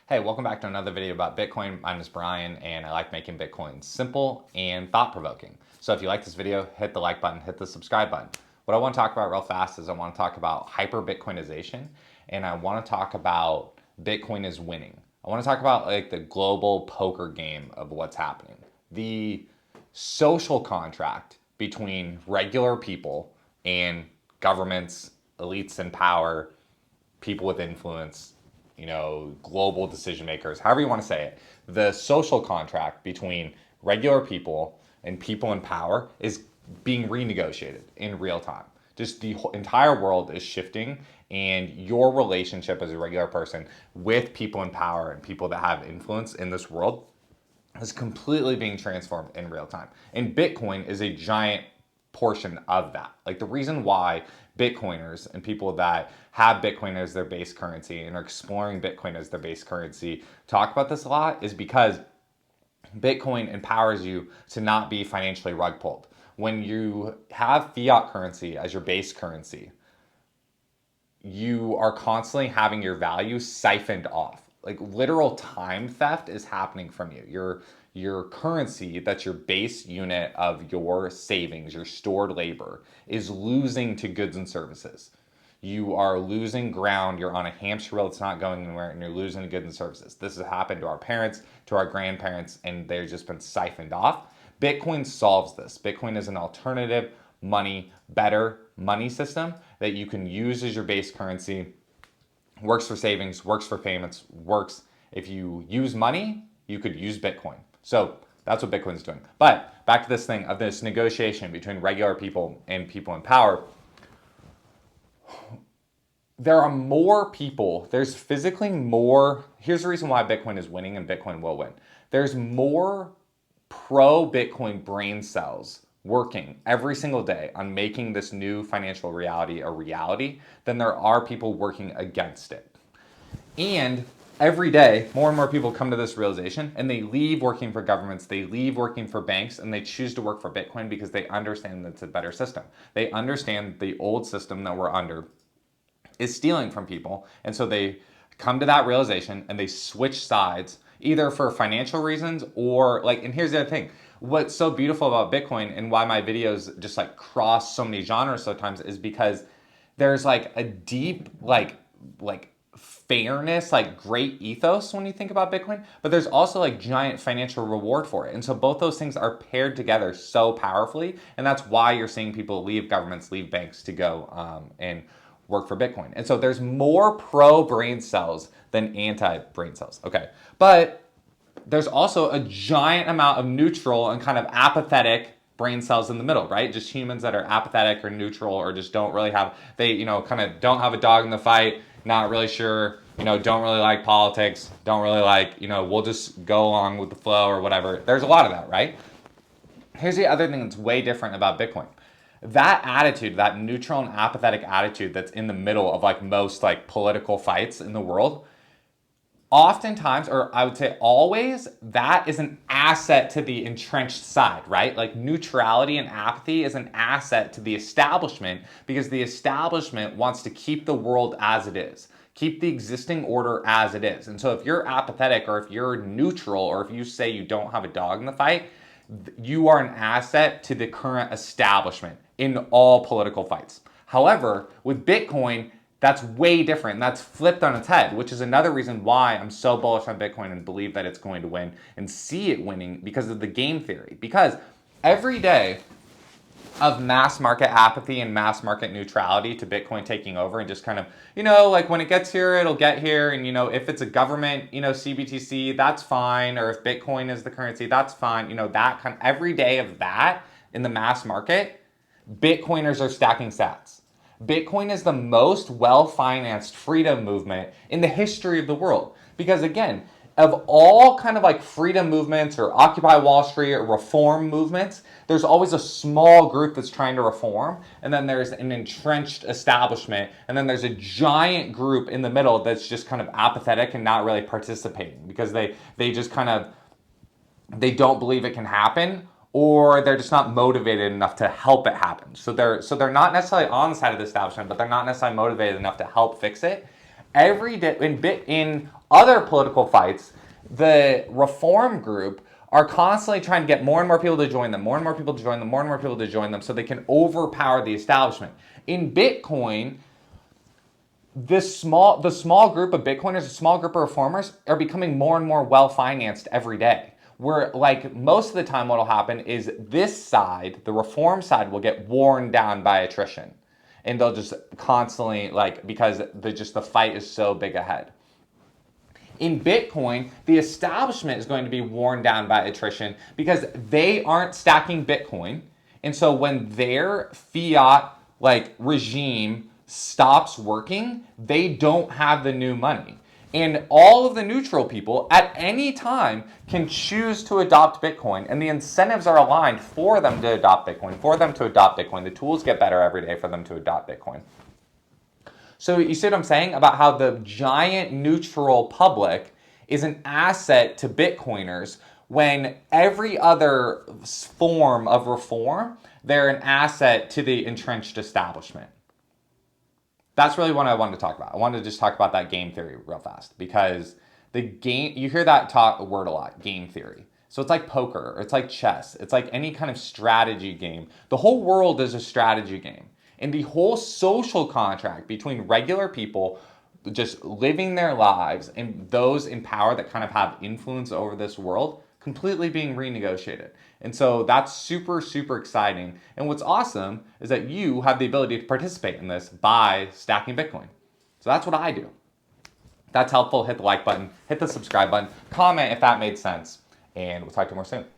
Hey, welcome back to another video about Bitcoin. My name is Brian, and I like making Bitcoin simple and thought-provoking. So if you like this video, hit the like button, hit the subscribe button. What I want to talk about real fast is I want to talk about hyper-Bitcoinization, and I want to talk about Bitcoin is winning. I want to talk about like the global poker game of what's happening. The social contract between regular people and governments, elites in power, people with influence, global decision makers, however you want to say it. The social contract between regular people and people in power is being renegotiated in real time. Just the entire world is shifting, and your relationship as a regular person with people in power and people that have influence in this world is completely being transformed in real time. And Bitcoin is a giant portion of that. Like the reason why Bitcoiners and people that have Bitcoin as their base currency and are exploring Bitcoin as their base currency talk about this a lot is because Bitcoin empowers you to not be financially rug pulled. When you have fiat currency as your base currency, you are constantly having your value siphoned off. Like literal time theft is happening from you. Your currency, that's your base unit of your savings, your stored labor, is losing to goods and services. You are losing ground. You're on a hamster wheel that's not going anywhere, and you're losing to goods and services. This has happened to our parents, to our grandparents, and they've just been siphoned off. Bitcoin solves this. Bitcoin is an alternative money, better money system that you can use as your base currency. Works for savings, works for payments, works if you use money, you could use Bitcoin. So that's what Bitcoin's doing. But back to this thing of this negotiation between regular people and people in power. There are more people, there's physically more. Here's the reason why Bitcoin is winning and Bitcoin will win. There's more pro-Bitcoin brain cells working every single day on making this new financial reality a reality than there are people working against it. And every day, more and more people come to this realization and they leave working for governments, they leave working for banks, and they choose to work for Bitcoin because they understand that it's a better system. They understand the old system that we're under is stealing from people. And so they come to that realization and they switch sides either for financial reasons or and here's the other thing. What's so beautiful about Bitcoin and why my videos just like cross so many genres sometimes is because there's like a deep like fairness, like great ethos when you think about Bitcoin, but there's also like giant financial reward for it. And so both those things are paired together so powerfully. And that's why you're seeing people leave governments, leave banks to go and work for Bitcoin. And so there's more pro brain cells than anti brain cells. Okay. But there's also a giant amount of neutral and kind of apathetic brain cells in the middle, right? Just humans that are apathetic or neutral or just don't really have, they, kind of don't have a dog in the fight, not really sure, don't really like politics, don't really like, we'll just go along with the flow or whatever. There's a lot of that, right? Here's the other thing that's way different about Bitcoin. That attitude, that neutral and apathetic attitude that's in the middle of like most like political fights in the world, oftentimes, or I would say always, that is an asset to the entrenched side, right? Like neutrality and apathy is an asset to the establishment because the establishment wants to keep the world as it is, keep the existing order as it is. And so if you're apathetic or if you're neutral or if you say you don't have a dog in the fight, you are an asset to the current establishment in all political fights. However, with Bitcoin, that's way different. That's flipped on its head, which is another reason why I'm so bullish on Bitcoin and believe that it's going to win and see it winning because of the game theory. Because every day of mass market apathy and mass market neutrality to Bitcoin taking over and just kind of, like when it gets here, it'll get here. And, if it's a government, CBTC, that's fine. Or if Bitcoin is the currency, that's fine. That kind of every day of that in the mass market, Bitcoiners are stacking sats. Bitcoin is the most well-financed freedom movement in the history of the world. Because again, of all kind of like freedom movements or Occupy Wall Street or reform movements, there's always a small group that's trying to reform, and then there's an entrenched establishment, and then there's a giant group in the middle that's just kind of apathetic and not really participating because they just kind of, they don't believe it can happen, or they're just not motivated enough to help it happen. So they're not necessarily on the side of the establishment, but they're not necessarily motivated enough to help fix it. every day in other political fights, the reform group are constantly trying to get more and more people to join them, more and more people to join them, more and more people to join them so they can overpower the establishment. In Bitcoin, the small group of Bitcoiners, a small group of reformers are becoming more and more well-financed every day. Where like most of the time what will happen is this side, the reform side, will get worn down by attrition. And they'll just constantly because the fight is so big ahead. In Bitcoin, the establishment is going to be worn down by attrition because they aren't stacking Bitcoin. And so when their fiat regime stops working, they don't have the new money. And all of the neutral people at any time can choose to adopt Bitcoin, and the incentives are aligned for them to adopt Bitcoin, The tools get better every day for them to adopt Bitcoin. So you see what I'm saying about how the giant neutral public is an asset to Bitcoiners when every other form of reform, they're an asset to the entrenched establishment. That's really what I wanted to talk about. I wanted to just talk about that game theory real fast because the game, you hear that word a lot, game theory. So it's like poker, or it's like chess. It's like any kind of strategy game. The whole world is a strategy game. And the whole social contract between regular people just living their lives and those in power that kind of have influence over this world completely being renegotiated. And so that's super, super exciting. And what's awesome is that you have the ability to participate in this by stacking Bitcoin. So that's what I do. If that's helpful, hit the like button, hit the subscribe button, comment if that made sense, and we'll talk to you more soon.